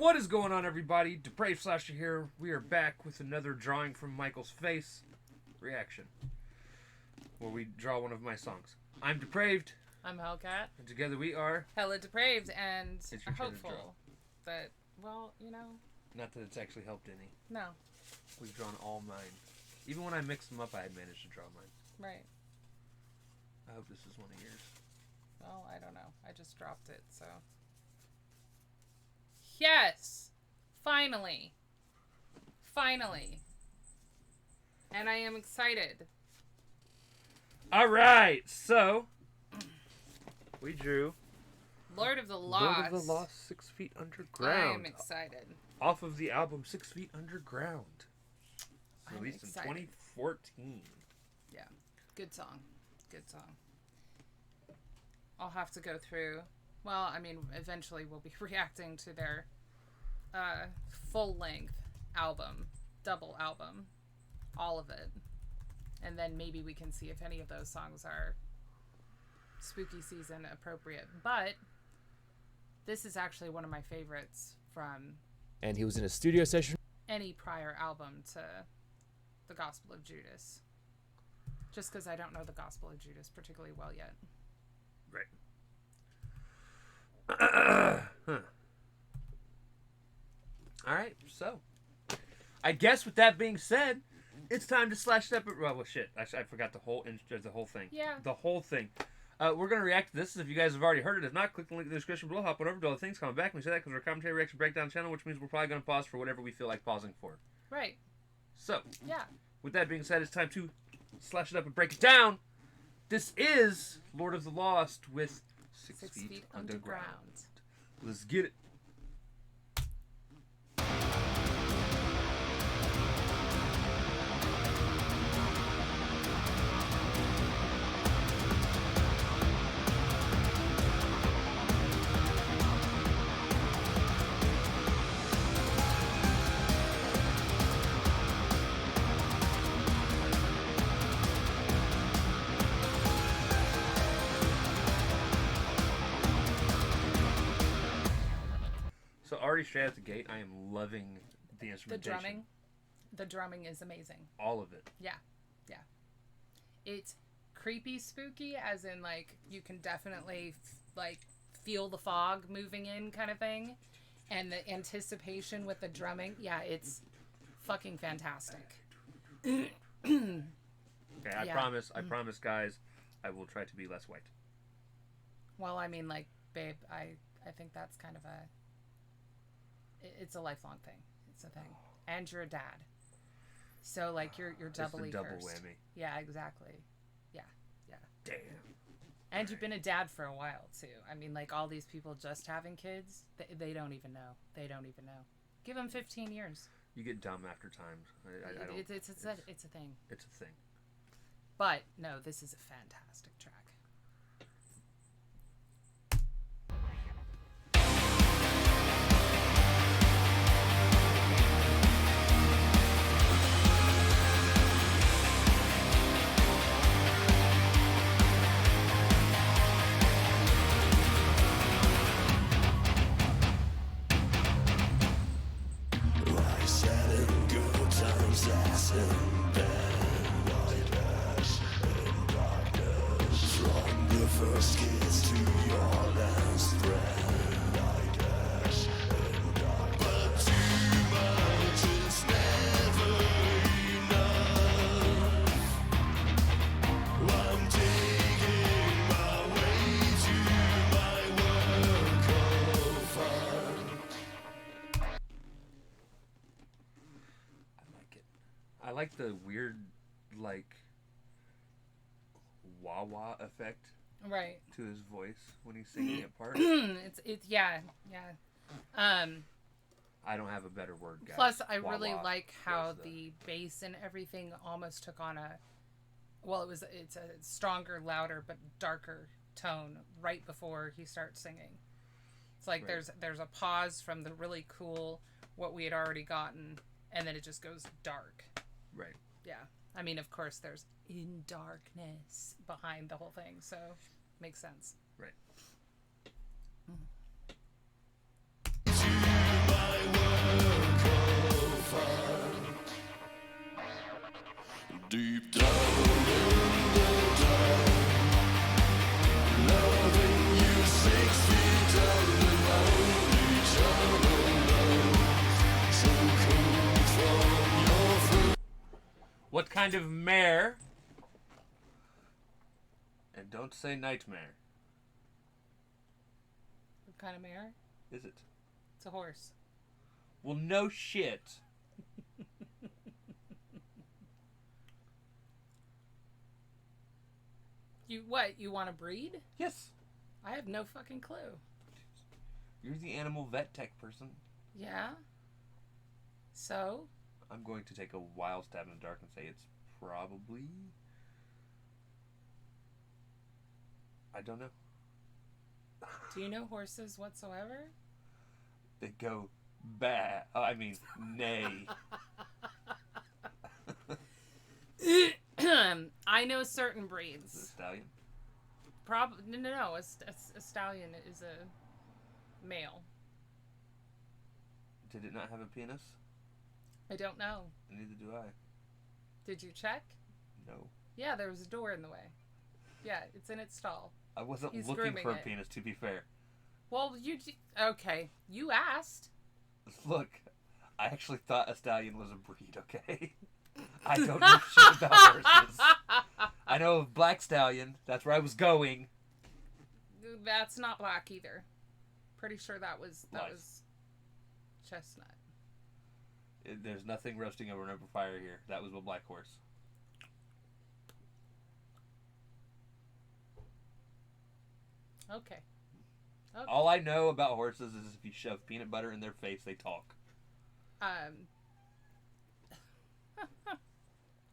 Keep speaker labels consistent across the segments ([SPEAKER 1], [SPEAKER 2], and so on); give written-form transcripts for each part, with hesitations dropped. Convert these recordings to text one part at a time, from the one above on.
[SPEAKER 1] What is going on, everybody? Depraved Slasher here. We are back with another drawing from Michael's face reaction, where we draw one of my songs. I'm Depraved.
[SPEAKER 2] I'm Hellcat.
[SPEAKER 1] And together we are
[SPEAKER 2] HellaDepraved, and
[SPEAKER 1] hopeful
[SPEAKER 2] that, well, you know.
[SPEAKER 1] Not that it's actually helped any.
[SPEAKER 2] No.
[SPEAKER 1] We've drawn all mine. Even when I mixed them up, I had managed to draw mine.
[SPEAKER 2] Right.
[SPEAKER 1] I hope this is one of yours.
[SPEAKER 2] Well, I don't know. I just dropped it, so. Yes! Finally. Finally. And I am excited.
[SPEAKER 1] Alright, so we drew
[SPEAKER 2] Lord of the Lost.
[SPEAKER 1] Lord of the Lost, 6 Feet Underground.
[SPEAKER 2] I am excited.
[SPEAKER 1] Off of the album 6 Feet Underground.
[SPEAKER 2] I'm
[SPEAKER 1] Released
[SPEAKER 2] excited.
[SPEAKER 1] in 2014.
[SPEAKER 2] Yeah. Good song. Good song. I'll have to go through. Well, I mean, eventually we'll be reacting to their full-length album, double album, all of it. And then maybe we can see if any of those songs are spooky season appropriate. But this is actually one of my favorites from...
[SPEAKER 3] And he was in a studio session.
[SPEAKER 2] ...any prior album to the Gospel of Judas. Just because I don't know the Gospel of Judas particularly well yet.
[SPEAKER 1] Right. Huh. Alright, so I guess with that being said, it's time to slash up. Well, shit. I forgot the whole thing.
[SPEAKER 2] Yeah.
[SPEAKER 1] The whole thing. We're going to react to this. If you guys have already heard it, if not, click the link in the description below. Hop on over to all the things. Comment back. And we say that because we're a commentary reaction breakdown channel, which means we're probably going to pause for whatever we feel like pausing for.
[SPEAKER 2] Right.
[SPEAKER 1] So,
[SPEAKER 2] yeah.
[SPEAKER 1] With that being said, it's time to slash it up and break it down. This is Lord of the Lost with 6 Feet Underground. Let's get it. So already straight out the gate, I am loving the instrumentation.
[SPEAKER 2] The drumming is amazing.
[SPEAKER 1] All of it.
[SPEAKER 2] Yeah. Yeah. It's creepy spooky, as in, like, you can definitely, feel the fog moving in kind of thing. And the anticipation with the drumming. Yeah, it's fucking fantastic.
[SPEAKER 1] Okay, I promise, guys, I will try to be less white.
[SPEAKER 2] Well, I mean, like, babe, I think that's kind of a... It's a lifelong thing. It's a thing. And you're a dad. So, like, you're doubly
[SPEAKER 1] double
[SPEAKER 2] cursed.
[SPEAKER 1] whammy.
[SPEAKER 2] Yeah, exactly. Yeah.
[SPEAKER 1] Damn.
[SPEAKER 2] And you've been a dad for a while, too. I mean, like, all these people just having kids, they don't even know. They don't even know. Give them 15 years.
[SPEAKER 1] You get dumb after time.
[SPEAKER 2] It's a thing.
[SPEAKER 1] It's a thing.
[SPEAKER 2] But, no, this is a fantastic track.
[SPEAKER 4] First kiss to your last breath, like ash in dark. But too much is never enough. I'm taking my way to my work of art.
[SPEAKER 1] I like it. I like the weird, like, wah-wah effect.
[SPEAKER 2] Right.
[SPEAKER 1] To his voice when he's singing it part.
[SPEAKER 2] yeah.
[SPEAKER 1] I don't have a better word, guys.
[SPEAKER 2] Plus, I really
[SPEAKER 1] Wah-wah
[SPEAKER 2] like how
[SPEAKER 1] was
[SPEAKER 2] the bass and everything almost took on it's a stronger, louder, but darker tone right before he starts singing. It's like
[SPEAKER 1] Right.
[SPEAKER 2] there's a pause from the really cool, what we had already gotten, and then it just goes dark.
[SPEAKER 1] Right.
[SPEAKER 2] Yeah. I mean, of course, there's in darkness behind the whole thing, so makes sense.
[SPEAKER 1] Right.
[SPEAKER 4] To my
[SPEAKER 1] What kind of mare? And don't say nightmare.
[SPEAKER 2] What kind of mare?
[SPEAKER 1] Is it?
[SPEAKER 2] It's a horse.
[SPEAKER 1] Well, no shit.
[SPEAKER 2] You what? You want to breed?
[SPEAKER 1] Yes.
[SPEAKER 2] I have no fucking clue.
[SPEAKER 1] You're the animal vet tech person.
[SPEAKER 2] Yeah. So?
[SPEAKER 1] I'm going to take a wild stab in the dark and say it's probably... I don't know.
[SPEAKER 2] Do you know horses whatsoever?
[SPEAKER 1] They go ba. I mean, nay.
[SPEAKER 2] I know certain
[SPEAKER 1] Is it a
[SPEAKER 2] breeds.
[SPEAKER 1] stallion?
[SPEAKER 2] No. A stallion is a male.
[SPEAKER 1] Did it not have a penis?
[SPEAKER 2] I don't know.
[SPEAKER 1] Neither do I.
[SPEAKER 2] Did you check?
[SPEAKER 1] No.
[SPEAKER 2] Yeah, there was a door in the way. Yeah, it's in its stall.
[SPEAKER 1] I wasn't
[SPEAKER 2] He's
[SPEAKER 1] looking
[SPEAKER 2] grooming
[SPEAKER 1] for a
[SPEAKER 2] it.
[SPEAKER 1] penis, to be fair.
[SPEAKER 2] Well, okay. You asked.
[SPEAKER 1] Look, I actually thought a stallion was a breed, okay? I don't know shit about horses. I know of black stallion. That's where I was going.
[SPEAKER 2] That's not black either. Pretty sure that was
[SPEAKER 1] Lies.
[SPEAKER 2] chestnut.
[SPEAKER 1] There's nothing roasting over an open fire here. That was a black horse.
[SPEAKER 2] Okay.
[SPEAKER 1] All I know about horses is if you shove peanut butter in their face, they talk.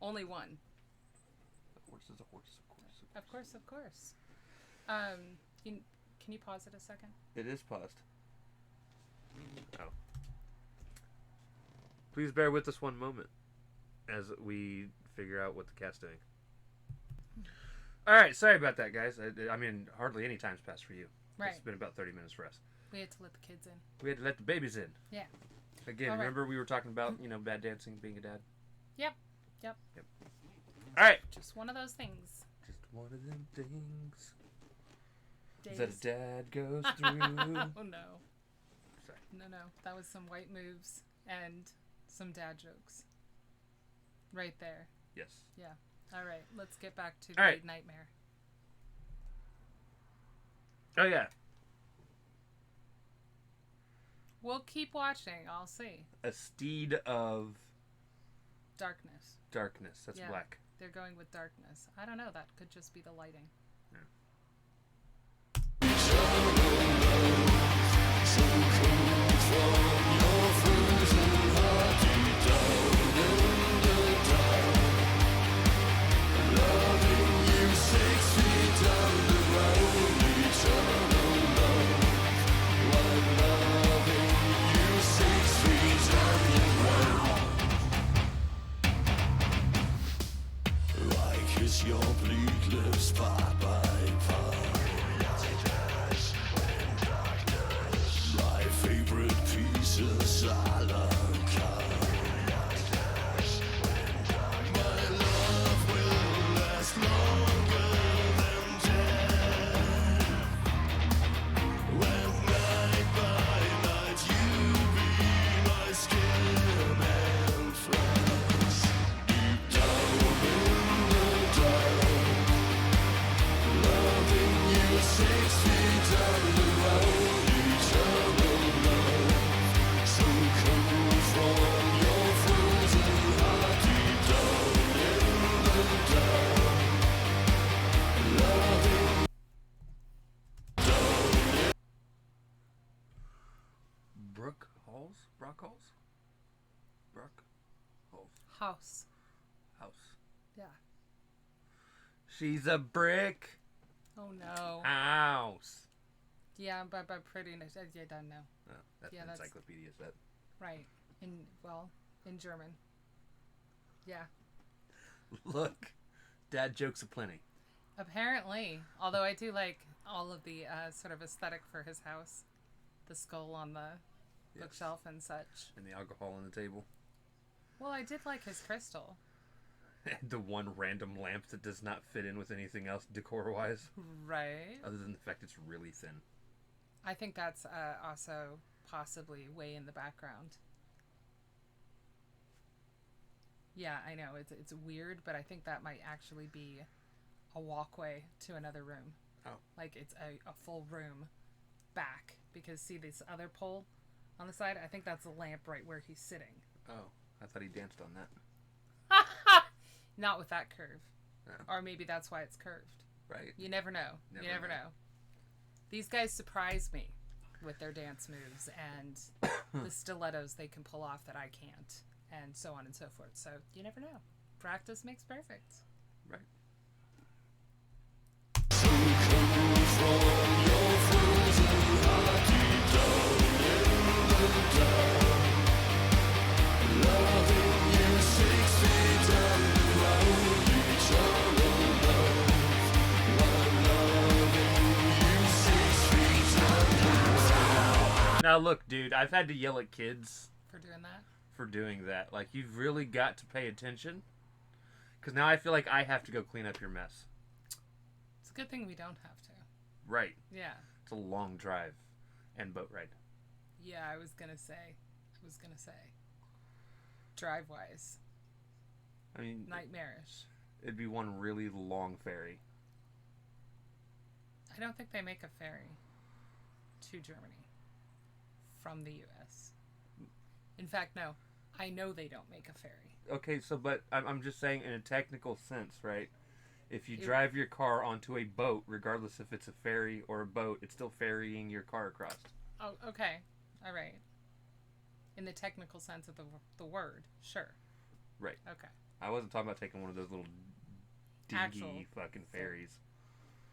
[SPEAKER 2] Only one.
[SPEAKER 1] A horse is a horse, of course.
[SPEAKER 2] Of course. Can you pause it a second?
[SPEAKER 1] It is paused. Oh. Please bear with us one moment as we figure out what the cat's doing. Alright, sorry about that, guys. I mean, hardly any time's passed for you.
[SPEAKER 2] Right.
[SPEAKER 1] It's been about 30 minutes for us.
[SPEAKER 2] We had to let the kids in.
[SPEAKER 1] We had to let the babies in.
[SPEAKER 2] Yeah.
[SPEAKER 1] Again,
[SPEAKER 2] All right.
[SPEAKER 1] remember we were talking about, bad dancing, being a dad?
[SPEAKER 2] Yep.
[SPEAKER 1] Alright.
[SPEAKER 2] Just one of those things.
[SPEAKER 1] Just one of them things
[SPEAKER 2] Days.
[SPEAKER 1] that a dad goes through.
[SPEAKER 2] Oh no.
[SPEAKER 1] Sorry.
[SPEAKER 2] No. That was some white moves and some dad jokes. Right there.
[SPEAKER 1] Yes.
[SPEAKER 2] Yeah. All right. Let's get back to
[SPEAKER 1] All right.
[SPEAKER 2] the nightmare.
[SPEAKER 1] Oh, yeah.
[SPEAKER 2] We'll keep watching. I'll see.
[SPEAKER 1] A steed of
[SPEAKER 2] Darkness.
[SPEAKER 1] darkness. That's
[SPEAKER 2] Yeah.
[SPEAKER 1] black.
[SPEAKER 2] They're going with darkness. I don't know. That could just be the lighting.
[SPEAKER 4] Kiss your bleak lips part by part. My favorite pieces a la carte. My love will last longer than death. When night by night you be my skin and flesh. Deep down in the dark, loving you 6 feet underground, eternal love, so cold from your frozen heart. Deep down in the dark, loving
[SPEAKER 1] Brook Halls? Brock Halls? Brock Halls.
[SPEAKER 2] House.
[SPEAKER 1] House.
[SPEAKER 2] Yeah.
[SPEAKER 1] She's a brick
[SPEAKER 2] Oh no.
[SPEAKER 1] house.
[SPEAKER 2] Yeah, but pretty nice. I don't know.
[SPEAKER 1] Oh, that's
[SPEAKER 2] Yeah,
[SPEAKER 1] an
[SPEAKER 2] that's-
[SPEAKER 1] encyclopedia set.
[SPEAKER 2] Right. In German. Yeah.
[SPEAKER 1] Look, dad jokes aplenty.
[SPEAKER 2] Apparently. Although I do like all of the sort of aesthetic for his house. The skull on the
[SPEAKER 1] Yes.
[SPEAKER 2] bookshelf and such.
[SPEAKER 1] And the alcohol on the table.
[SPEAKER 2] Well, I did like his crystal.
[SPEAKER 1] And the one random lamp that does not fit in with anything else decor-wise,
[SPEAKER 2] Right.
[SPEAKER 1] other than the fact it's really thin.
[SPEAKER 2] I think that's also possibly way in the background. Yeah, I know. It's weird, but I think that might actually be a walkway to another room.
[SPEAKER 1] Oh.
[SPEAKER 2] Like it's a full room back. Because see this other pole on the side? I think that's a lamp right where he's sitting.
[SPEAKER 1] Oh, I thought he danced on that.
[SPEAKER 2] Not with that curve.
[SPEAKER 1] No.
[SPEAKER 2] Or maybe that's why it's curved.
[SPEAKER 1] Right.
[SPEAKER 2] You never know. You never know. These guys surprise me with their dance moves and the stilettos they can pull off that I can't, and so on and so forth. So you never know. Practice makes perfect.
[SPEAKER 1] Right. Now look, dude, I've had to yell at kids
[SPEAKER 2] For doing that?
[SPEAKER 1] for doing that. Like, you've really got to pay attention. Because now I feel like I have to go clean up your mess.
[SPEAKER 2] It's a good thing we don't have to.
[SPEAKER 1] Right.
[SPEAKER 2] Yeah.
[SPEAKER 1] It's a long drive and boat ride.
[SPEAKER 2] Yeah, I was gonna say. Drive-wise.
[SPEAKER 1] I mean,
[SPEAKER 2] Nightmarish.
[SPEAKER 1] it'd be one really long ferry.
[SPEAKER 2] I don't think they make a ferry to Germany from the U.S. In fact, no. I know they don't make a ferry.
[SPEAKER 1] Okay, so, but I'm just saying in a technical sense, right? If you drive your car onto a boat, regardless if it's a ferry or a boat, it's still ferrying your car across.
[SPEAKER 2] Oh, okay. All right. In the technical sense of the word, sure.
[SPEAKER 1] Right.
[SPEAKER 2] Okay.
[SPEAKER 1] I wasn't talking about taking one of those little dingy
[SPEAKER 2] Actual
[SPEAKER 1] fucking ferries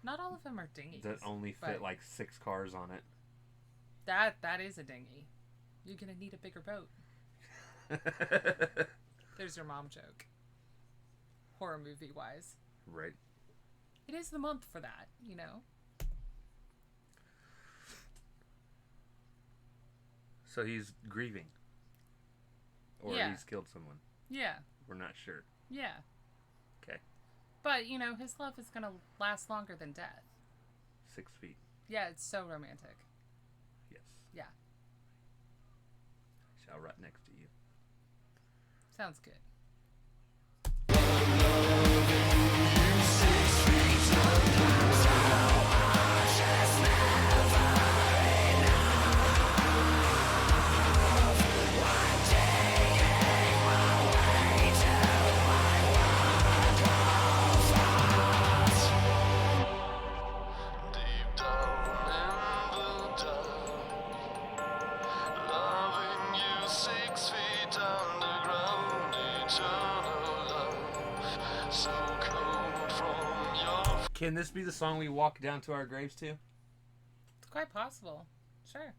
[SPEAKER 2] Not all of them are dinghies.
[SPEAKER 1] that only fit
[SPEAKER 2] but
[SPEAKER 1] like 6 cars on it.
[SPEAKER 2] that is a dinghy. You're gonna need a bigger boat. There's your mom joke. Horror movie wise.
[SPEAKER 1] Right.
[SPEAKER 2] It is the month for that, you know?
[SPEAKER 1] So he's grieving. Or
[SPEAKER 2] Yeah.
[SPEAKER 1] he's killed someone.
[SPEAKER 2] Yeah.
[SPEAKER 1] We're not sure.
[SPEAKER 2] Yeah.
[SPEAKER 1] Okay.
[SPEAKER 2] But, you know, his love is gonna last longer than death.
[SPEAKER 1] 6 feet.
[SPEAKER 2] Yeah, it's so romantic.
[SPEAKER 1] Yes.
[SPEAKER 2] Yeah.
[SPEAKER 1] Shall rot next to you.
[SPEAKER 2] Sounds good.
[SPEAKER 4] Deep down in the dark, loving you 6 feet underground, eternal love, so cold from your
[SPEAKER 1] Can this be the song we walk down to our graves to?
[SPEAKER 2] It's quite possible. Sure.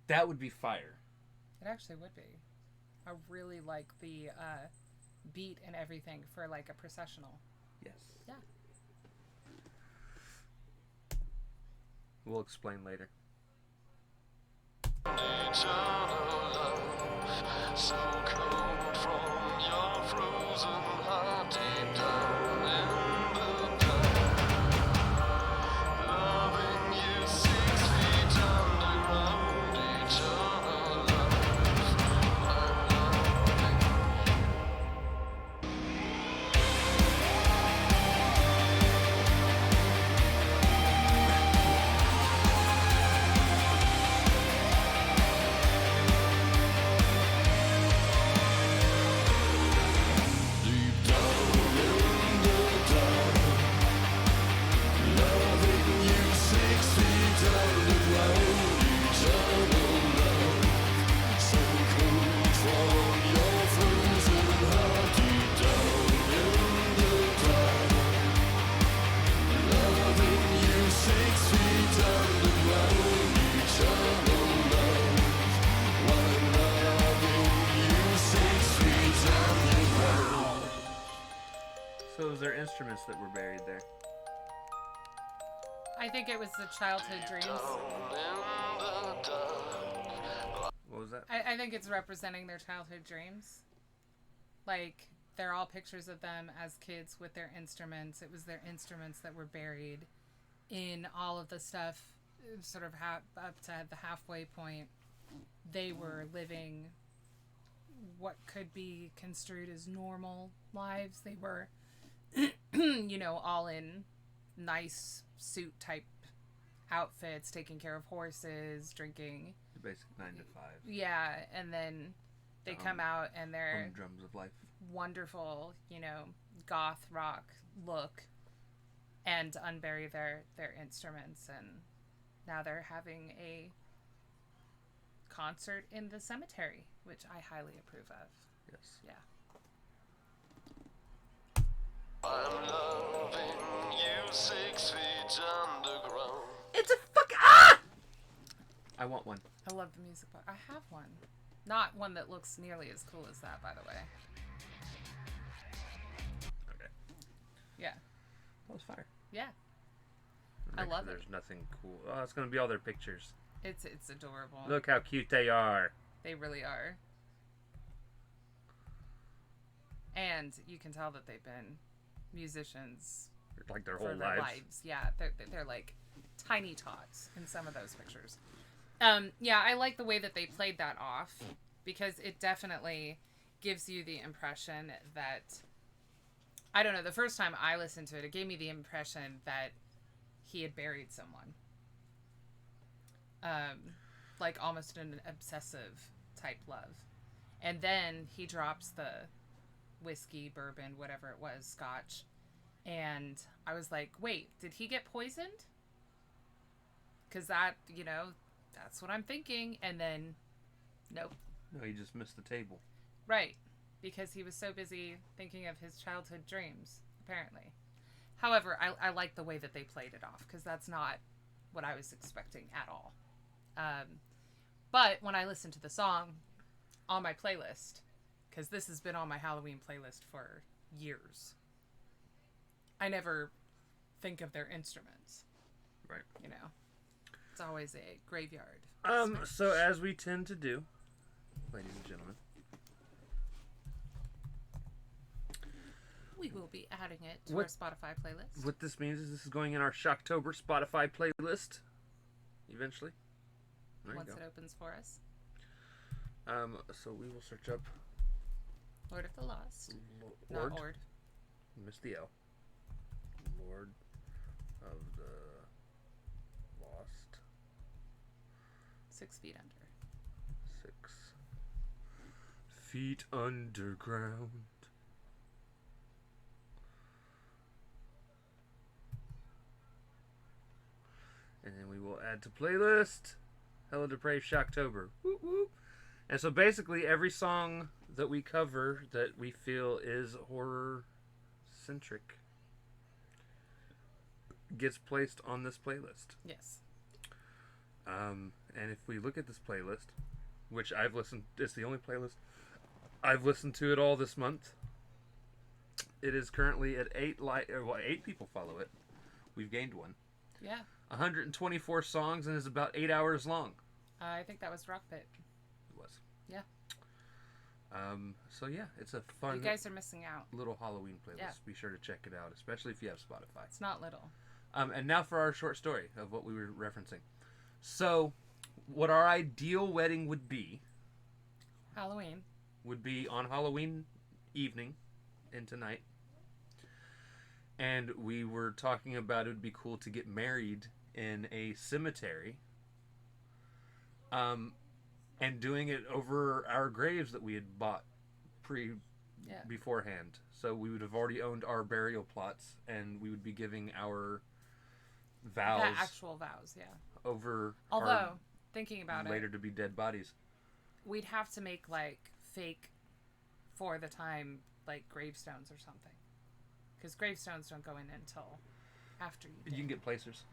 [SPEAKER 1] That would be fire.
[SPEAKER 2] It actually would be. I really like the beat and everything for like a processional.
[SPEAKER 1] Yes.
[SPEAKER 2] Yeah.
[SPEAKER 1] We'll explain later.
[SPEAKER 4] eternal love, so cold from your frozen heart, deep down in the dark, loving you 6 feet underground, eternal love, I'm loving. Deep down in the dark, loving you 6 feet underground, eternal love, so cold from your frozen heart. Deep down in the dark, loving you 6 feet underground, eternal love, I'm loving you 6 feet underground.
[SPEAKER 1] So was there instruments that were buried there?
[SPEAKER 2] I think it was the childhood dreams.
[SPEAKER 1] What was that?
[SPEAKER 2] I think it's representing their childhood dreams. Like, they're all pictures of them as kids with their instruments. It was their instruments that were buried in all of the stuff, sort of up to the halfway point. They were living what could be construed as normal lives. They were, you know, all in nice suit type outfits, taking care of horses, drinking.
[SPEAKER 1] The basic 9 to 5.
[SPEAKER 2] Yeah, and then they come out and they're
[SPEAKER 1] Drums of life.
[SPEAKER 2] wonderful, you know, goth rock look, and unbury their instruments, and now they're having a concert in the cemetery, which I highly approve of.
[SPEAKER 1] Yes.
[SPEAKER 2] Yeah.
[SPEAKER 4] I'm loving you 6 feet underground.
[SPEAKER 1] It's a fuck. Ah! I want one.
[SPEAKER 2] I love the music box. I have one. Not one that looks nearly as cool as that, by the way.
[SPEAKER 1] Okay.
[SPEAKER 2] Yeah.
[SPEAKER 1] That was fire.
[SPEAKER 2] Yeah.
[SPEAKER 1] Make
[SPEAKER 2] love it.
[SPEAKER 1] There's nothing cool. Oh, it's gonna be all their pictures.
[SPEAKER 2] It's adorable.
[SPEAKER 1] Look how cute they are.
[SPEAKER 2] They really are. And you can tell that they've been musicians
[SPEAKER 1] Like their
[SPEAKER 2] for
[SPEAKER 1] whole
[SPEAKER 2] their
[SPEAKER 1] lives.
[SPEAKER 2] lives. Yeah, they're like tiny tots in some of those pictures. Yeah, I like the way that they played that off, because it definitely gives you the impression that, I don't know, the first time I listened to it, it gave me the impression that he had buried someone. Like almost an obsessive type love. And then he drops the whiskey, bourbon, whatever it was, scotch. And I was like, wait, did he get poisoned? Because that, you know, that's what I'm thinking. And then, nope.
[SPEAKER 1] No, he just missed the table.
[SPEAKER 2] Right. Because he was so busy thinking of his childhood dreams, apparently. However, I like the way that they played it off, because that's not what I was expecting at all. But when I listened to the song on my playlist, because this has been on my Halloween playlist for years, I never think of their instruments.
[SPEAKER 1] Right.
[SPEAKER 2] You know, it's always a graveyard.
[SPEAKER 1] So as we tend to do, ladies and gentlemen,
[SPEAKER 2] we will be adding it to
[SPEAKER 1] What-
[SPEAKER 2] our Spotify playlist.
[SPEAKER 1] what this means is this is going in our Shocktober Spotify playlist. Eventually. There
[SPEAKER 2] Once
[SPEAKER 1] you
[SPEAKER 2] it opens for us.
[SPEAKER 1] go. So we will search up
[SPEAKER 2] Lord of the Lost.
[SPEAKER 1] Lord.
[SPEAKER 2] Not Ord.
[SPEAKER 1] Missed the L. Lord of the Lost.
[SPEAKER 2] 6 feet under.
[SPEAKER 1] 6 feet underground. And then we will add to playlist HellaDepraved Shocktober. Whoop, whoop. And so basically every song that we cover that we feel is horror centric gets placed on this playlist.
[SPEAKER 2] Yes.
[SPEAKER 1] And if we look at this playlist, which I've listened, it's the only playlist I've listened to it all this month. It is currently at 8 people follow it. We've gained one.
[SPEAKER 2] Yeah.
[SPEAKER 1] 124 songs and is about 8 hours long.
[SPEAKER 2] I think that was Rock Pit.
[SPEAKER 1] It was.
[SPEAKER 2] Yeah.
[SPEAKER 1] So yeah, it's a fun
[SPEAKER 2] You guys are missing out.
[SPEAKER 1] little Halloween playlist.
[SPEAKER 2] Yeah.
[SPEAKER 1] Be sure to check it out, especially if you have Spotify.
[SPEAKER 2] It's not little.
[SPEAKER 1] And now for our short story of what we were referencing. So, what our ideal wedding would be
[SPEAKER 2] Halloween.
[SPEAKER 1] would be on Halloween evening into night. And we were talking about it would be cool to get married in a cemetery. And doing it over our graves that we had bought beforehand. So we would have already owned our burial plots, and we would be giving our vows
[SPEAKER 2] The actual vows, yeah.
[SPEAKER 1] over
[SPEAKER 2] Although,
[SPEAKER 1] our
[SPEAKER 2] thinking about
[SPEAKER 1] later
[SPEAKER 2] it,
[SPEAKER 1] to be dead bodies.
[SPEAKER 2] we'd have to make, like, fake for the time, like, gravestones or something. Because gravestones don't go in until after you
[SPEAKER 1] You can get placers.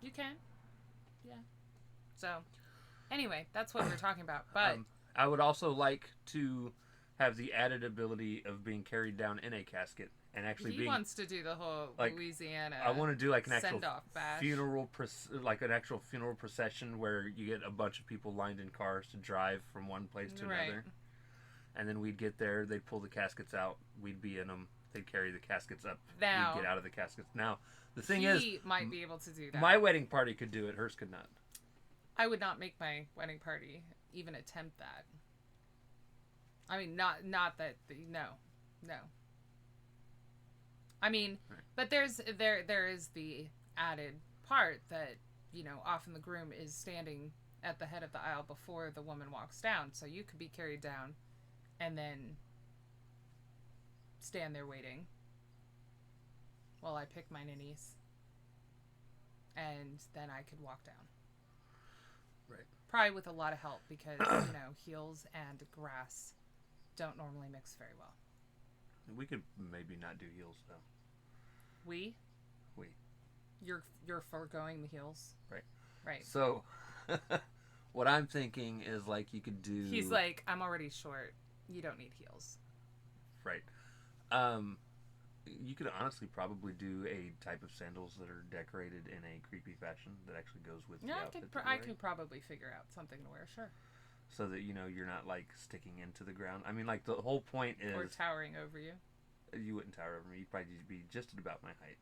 [SPEAKER 2] You can. Yeah. So, anyway, that's what we were talking about. But
[SPEAKER 1] I would also like to have the added ability of being carried down in a casket and actually
[SPEAKER 2] he
[SPEAKER 1] being.
[SPEAKER 2] wants to do the whole
[SPEAKER 1] like,
[SPEAKER 2] Louisiana.
[SPEAKER 1] I want to do like an actual
[SPEAKER 2] send-off bash.
[SPEAKER 1] funeral, like an actual funeral procession where you get a bunch of people lined in cars to drive from one place to
[SPEAKER 2] Right.
[SPEAKER 1] another, and then we'd get there. They'd pull the caskets out. We'd be in them. They'd carry the caskets up.
[SPEAKER 2] Now-
[SPEAKER 1] We'd get out of the caskets. Now, the thing
[SPEAKER 2] he
[SPEAKER 1] is,
[SPEAKER 2] might be able to do that.
[SPEAKER 1] my wedding party could do it. Hers could not.
[SPEAKER 2] I would not make my wedding party even attempt that. I mean, not that no. I mean,
[SPEAKER 1] Right.
[SPEAKER 2] but there is the added part that, you know, often the groom is standing at the head of the aisle before the woman walks down, so you could be carried down and then stand there waiting while I pick my ninnies, and then I could walk down.
[SPEAKER 1] Right.
[SPEAKER 2] Probably with a lot of help because, you know, heels and grass don't normally mix very well.
[SPEAKER 1] We could maybe not do heels though.
[SPEAKER 2] We?
[SPEAKER 1] We.
[SPEAKER 2] You're foregoing the heels?
[SPEAKER 1] Right.
[SPEAKER 2] Right.
[SPEAKER 1] So, what I'm thinking is like you could do.
[SPEAKER 2] He's like, I'm already short. You don't need heels.
[SPEAKER 1] Right. You could honestly probably do a type of sandals that are decorated in a creepy fashion that actually goes with the
[SPEAKER 2] Yeah,
[SPEAKER 1] outfit.
[SPEAKER 2] I could probably figure out something to wear, sure.
[SPEAKER 1] So that, you know, you're not like sticking into the ground. I mean, like the whole point is
[SPEAKER 2] Or towering over you.
[SPEAKER 1] you wouldn't tower over me. You'd probably be just at about my height.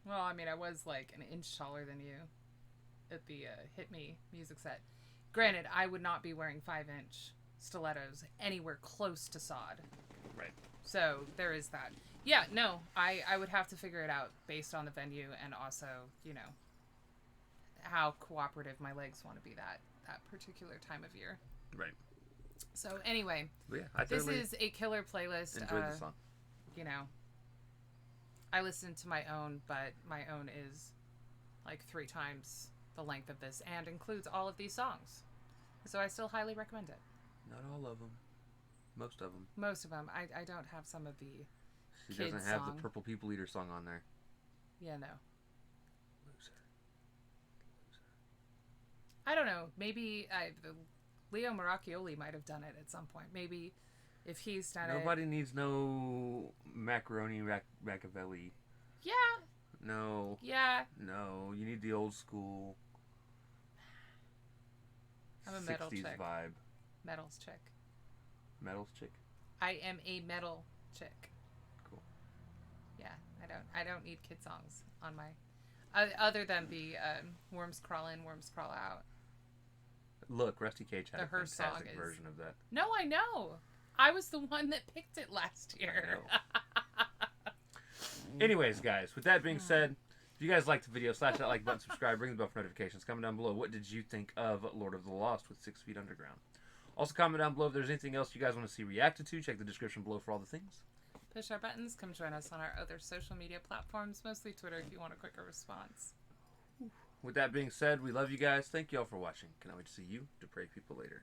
[SPEAKER 2] Well, I mean, I was like an inch taller than you at the Hit Me music set. Granted, I would not be wearing 5-inch stilettos anywhere close to sod.
[SPEAKER 1] Right.
[SPEAKER 2] So there is that. Yeah, no, I would have to figure it out based on the venue and also, you know, how cooperative my legs want to be that particular time of year.
[SPEAKER 1] Right.
[SPEAKER 2] So anyway,
[SPEAKER 1] But yeah, I
[SPEAKER 2] this
[SPEAKER 1] totally
[SPEAKER 2] is a killer playlist.
[SPEAKER 1] enjoyed the song.
[SPEAKER 2] You know, I listened to my own, but my own is like 3 times the length of this and includes all of these songs. So I still highly recommend it.
[SPEAKER 1] Not all of them. Most of them.
[SPEAKER 2] Most of them. I don't have some of the
[SPEAKER 1] She
[SPEAKER 2] Kid
[SPEAKER 1] doesn't have
[SPEAKER 2] song.
[SPEAKER 1] the Purple People Eater song on there.
[SPEAKER 2] Yeah, no.
[SPEAKER 1] Loser.
[SPEAKER 2] I don't know. Maybe Leo Maracchioli might have done it at some point. Maybe if he's done
[SPEAKER 1] Nobody needs no macaroni Machiavelli.
[SPEAKER 2] Yeah,
[SPEAKER 1] No.
[SPEAKER 2] yeah.
[SPEAKER 1] No. You need the old school.
[SPEAKER 2] I'm a metal
[SPEAKER 1] 60s
[SPEAKER 2] chick.
[SPEAKER 1] vibe.
[SPEAKER 2] Metals chick.
[SPEAKER 1] Metals chick.
[SPEAKER 2] I am a metal chick.
[SPEAKER 1] Cool.
[SPEAKER 2] Yeah, I don't need kid songs on my other than the Worms Crawl In, Worms Crawl Out.
[SPEAKER 1] Look, Rusty Cage had
[SPEAKER 2] The
[SPEAKER 1] a
[SPEAKER 2] Her song
[SPEAKER 1] fantastic
[SPEAKER 2] is-
[SPEAKER 1] version of that.
[SPEAKER 2] No, I know. I was the one that picked it last year.
[SPEAKER 1] Anyways, guys, with that being said, if you guys liked the video, slash that like button, subscribe, ring the bell for notifications. Comment down below, what did you think of Lord of the Lost with 6 Feet Underground? Also, comment down below if there's anything else you guys want to see reacted to. Check the description below for all the things.
[SPEAKER 2] Push our buttons. Come join us on our other social media platforms, mostly Twitter if you want a quicker response.
[SPEAKER 1] With that being said, we love you guys. Thank you all for watching. Cannot wait to see you depraved people later.